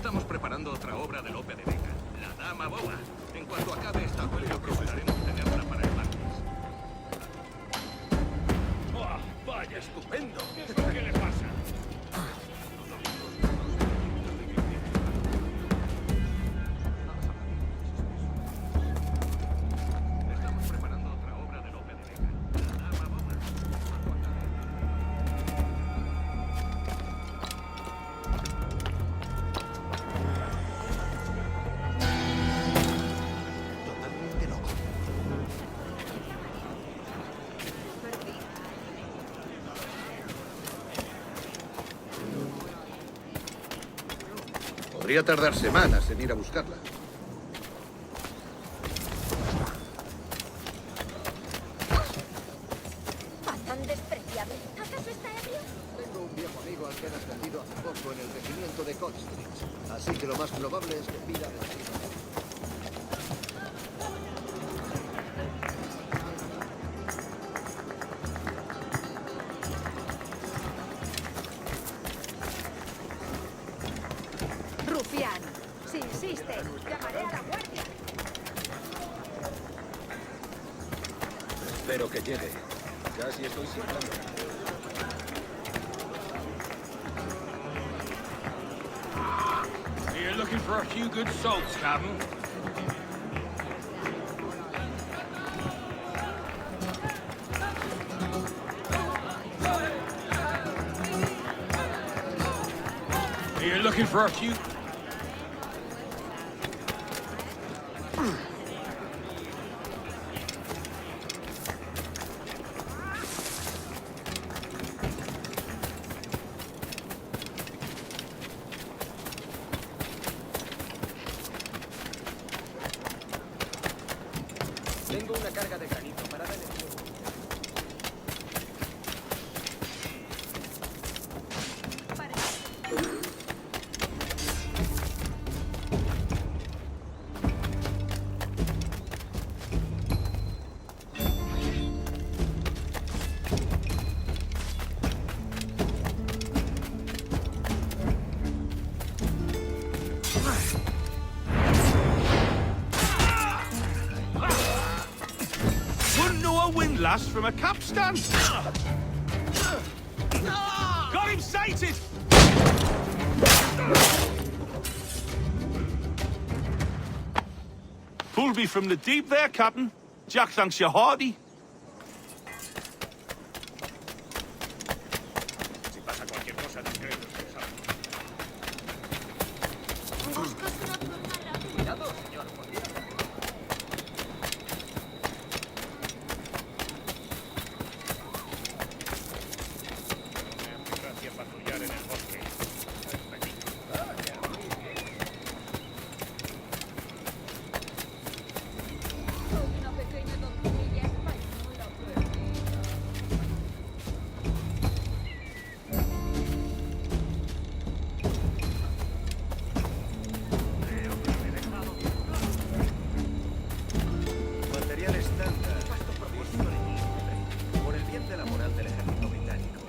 Estamos preparando otra obra de Lope de Vega, La Dama Boba. En cuanto acabe esta huelga, procuraremos tenerla para el martes. ¡Oh, vaya! ¡Estupendo! ¿Qué le pasa? Estamos preparando otra obra de Lope de Vega, La Dama Boba. Totalmente loco. Podría tardar semanas en ir a buscarla. ¿Tan despreciable? ¿Acaso está ebrio? Tengo un viejo amigo al que han ascendido hace poco en el regimiento de Cold Street. Así que lo más probable es que pida retiro. Rufián. Si insiste, llamaré a la guardia. Espero que llegue. Casi estoy sin plan. You're looking for a few good salts, Captain. You're looking for a few... Tengo una carga de granito para darle. Wouldn't know a windlass from a capstan. Got him sighted! Pulled me from the deep there, Captain. Jack thanks you hearty. Si pasa cualquier cosa, discreto, ¿sabes? ¿Buscas una forma rápida? Cuidado, señor. Podría Gracia patrullar en el bosque. Soy una pequeña donzilla española, Material estándar. Por el bien de la moral del ejército británico.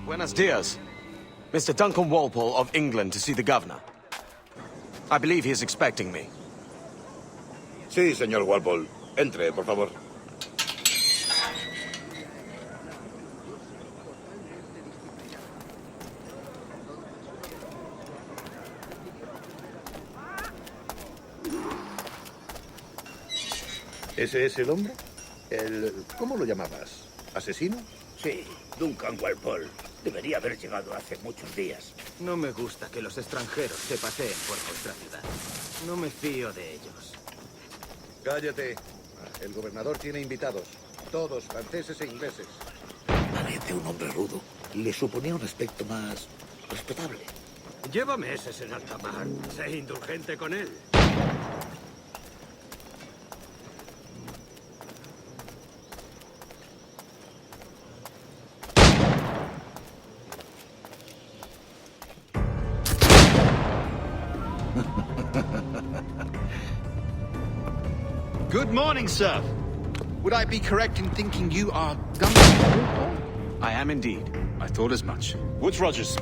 Buenos dias. Mr. Duncan Walpole of England to see the governor. I believe he is expecting me. Sí, señor Walpole. Entre, por favor. ¿Ese es el hombre? ¿Cómo lo llamabas? ¿Asesino? Sí, Duncan Walpole. Debería haber llegado hace muchos días. No me gusta que los extranjeros se paseen por nuestra ciudad. No me fío de ellos. Cállate. El gobernador tiene invitados. Todos franceses e ingleses. Parece un hombre rudo. le suponía un aspecto más respetable. Lleva meses en alta mar. Sé indulgente con él. Good morning, sir. Would I be correct in thinking you are Duncan? I am indeed. I thought as much. Woods Rogers.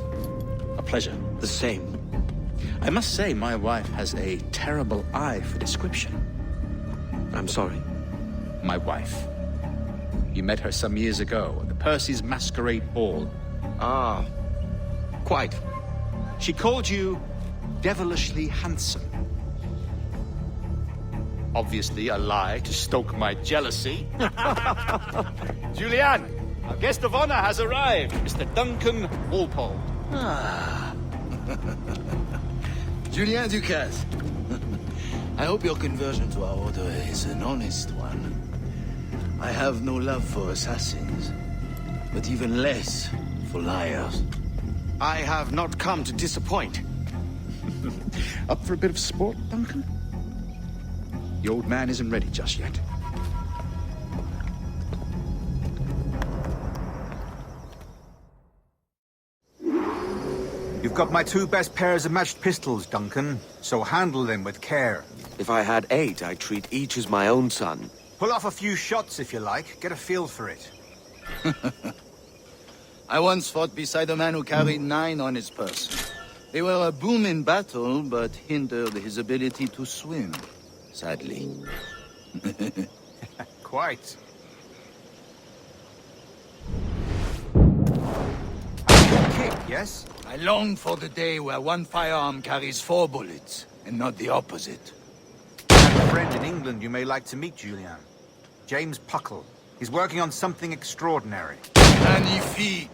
A pleasure. The same. I must say, my wife has a terrible eye for description. I'm sorry. My wife. You met her some years ago at the Percy's Masquerade Ball. Ah, quite. She called you devilishly handsome. Obviously a lie to stoke my jealousy. Julianne, our guest of honor has arrived, Mr. Duncan Walpole. Julien Ducasse. I hope your conversion to our order is an honest one. I have no love for assassins, but even less for liars. I have not come to disappoint. Up for a bit of sport, Duncan? The old man isn't ready just yet. You've got my 2 best pairs of matched pistols, Duncan, so handle them with care. If I had 8, I'd treat each as my own son. Pull off a few shots if you like, get a feel for it. I once fought beside a man who carried 9 on his person. They were a boon in battle, but hindered his ability to swim, sadly. Quite. A good kick, yes? I long for the day where one firearm carries 4 bullets, and not the opposite. I have a friend in England you may like to meet, Julian. James Puckle. He's working on something extraordinary. Magnifique.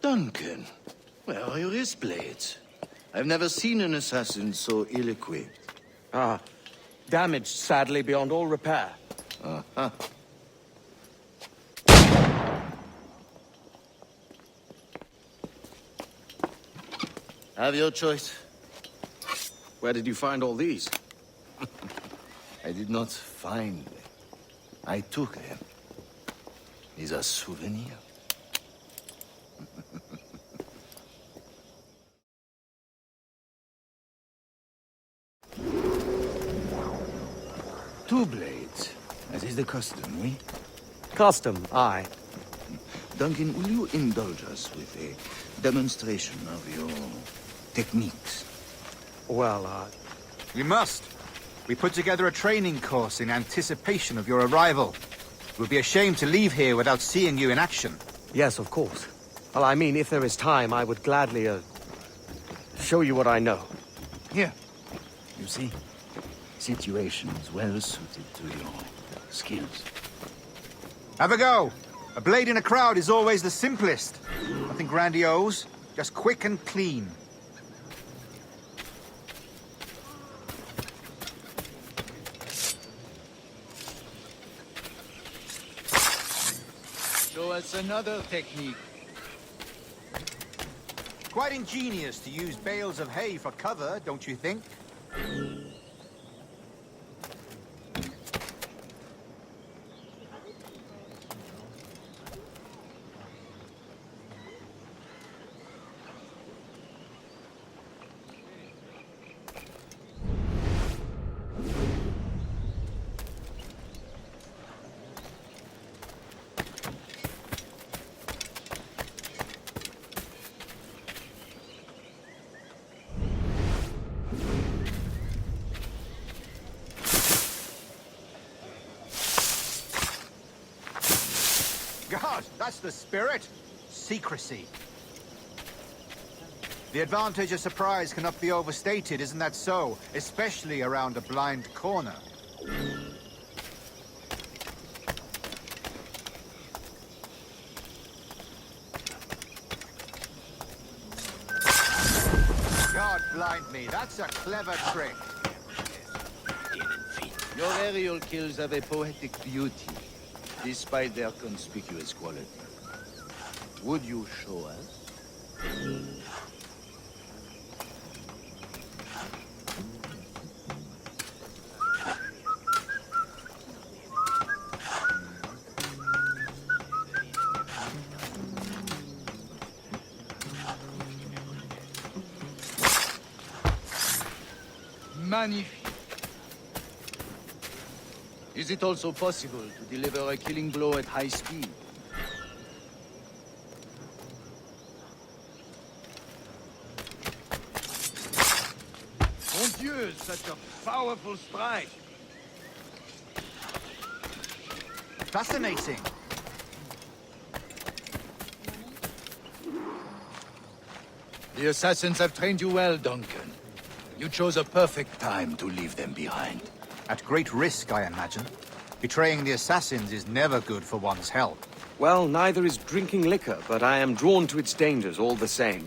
Duncan, where are your wrist blades? I've never seen an assassin so ill-equipped. Ah, damaged sadly beyond all repair. Uh-huh. Have your choice. Where did you find all these? I did not find them. I took them. These are souvenirs. Two blades, as is the custom, oui? Custom, aye. Duncan, will you indulge us with a demonstration of your techniques? Well, We must. We put together a training course in anticipation of your arrival. It would be a shame to leave here without seeing you in action. yes, of course. Well, I mean, if there is time, I would gladly, show you what I know. Here. You see? Situations well suited to your skills. Have a go. A blade in a crowd is always the simplest. Nothing grandiose, just quick and clean. Show us another technique. Quite ingenious to use bales of hay for cover, don't you think? God, that's the spirit. Secrecy. The advantage of surprise cannot be overstated, isn't that so? Especially around a blind corner. God blind me, that's a clever trick. Your aerial kills have a poetic beauty, despite their conspicuous quality. Would you show us? Magnifique. Is it also possible to deliver a killing blow at high speed? Mon Dieu, such a powerful strike. Fascinating. The assassins have trained you well, Duncan. You chose a perfect time to leave them behind. At great risk, I imagine. Betraying the assassins is never good for one's health. Well, neither is drinking liquor, but I am drawn to its dangers all the same.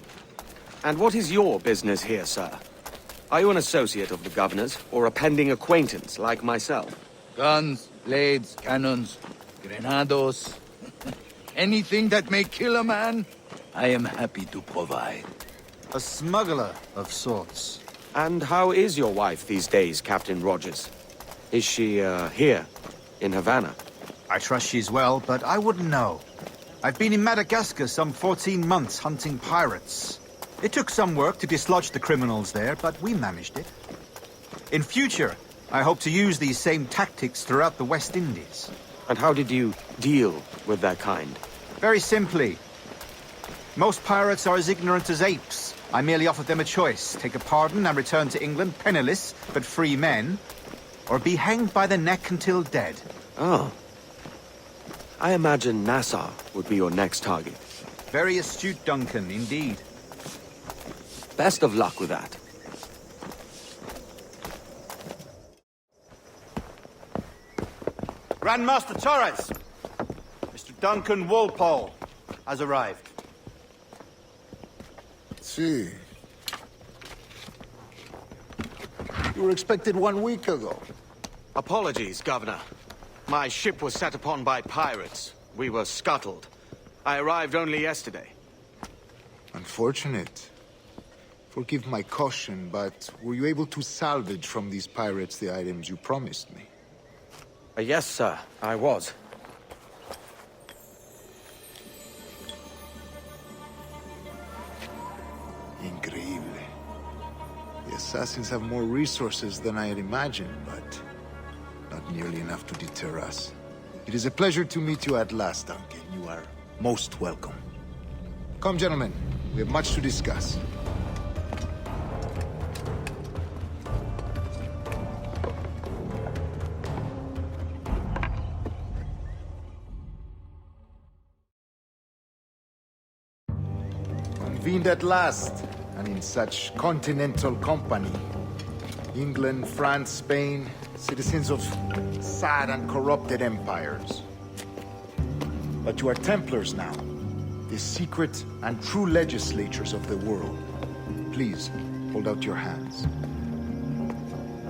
And what is your business here, sir? Are you an associate of the governor's, or a pending acquaintance like myself? Guns, blades, cannons, grenados. Anything that may kill a man, I am happy to provide. A smuggler of sorts. And how is your wife these days, Captain Rogers? Is she, here, in Havana? I trust she's well, but I wouldn't know. I've been in Madagascar some 14 months hunting pirates. It took some work to dislodge the criminals there, but we managed it. In future, I hope to use these same tactics throughout the West Indies. And how did you deal with that kind? Very simply. Most pirates are as ignorant as apes. I merely offered them a choice. Take a pardon and return to England penniless, but free men. Or be hanged by the neck until dead. Oh. I imagine Nassau would be your next target. Very astute, Duncan, indeed. Best of luck with that. Grandmaster Torres! Mr. Duncan Walpole has arrived. See. You were expected 1 week ago. Apologies, Governor. My ship was set upon by pirates. We were scuttled. I arrived only yesterday. Unfortunate. Forgive my caution, but were you able to salvage from these pirates the items you promised me? Yes, sir, I was. Increíble. The assassins have more resources than I had imagined, but not nearly enough to deter us. It is a pleasure to meet you at last, Duncan. You are most welcome. Come, gentlemen. We have much to discuss. Convened at last, and in such continental company. England, France, Spain, citizens of sad and corrupted empires. But you are Templars now, the secret and true legislators of the world. Please, hold out your hands.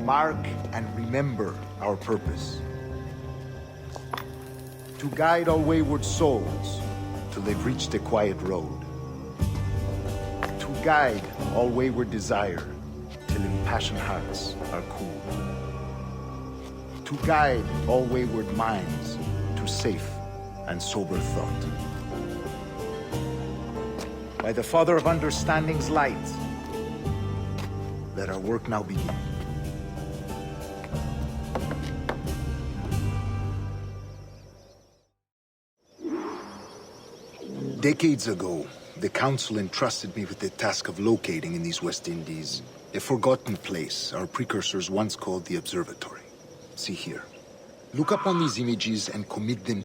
Mark and remember our purpose. To guide all wayward souls till they've reached the quiet road. To guide all wayward desire till impassioned hearts are cool. To guide all wayward minds to safe and sober thought. By the Father of Understanding's light, let our work now begin. Decades ago, the Council entrusted me with the task of locating in these West Indies a forgotten place our precursors once called the Observatory. See here. Look upon these images and commit them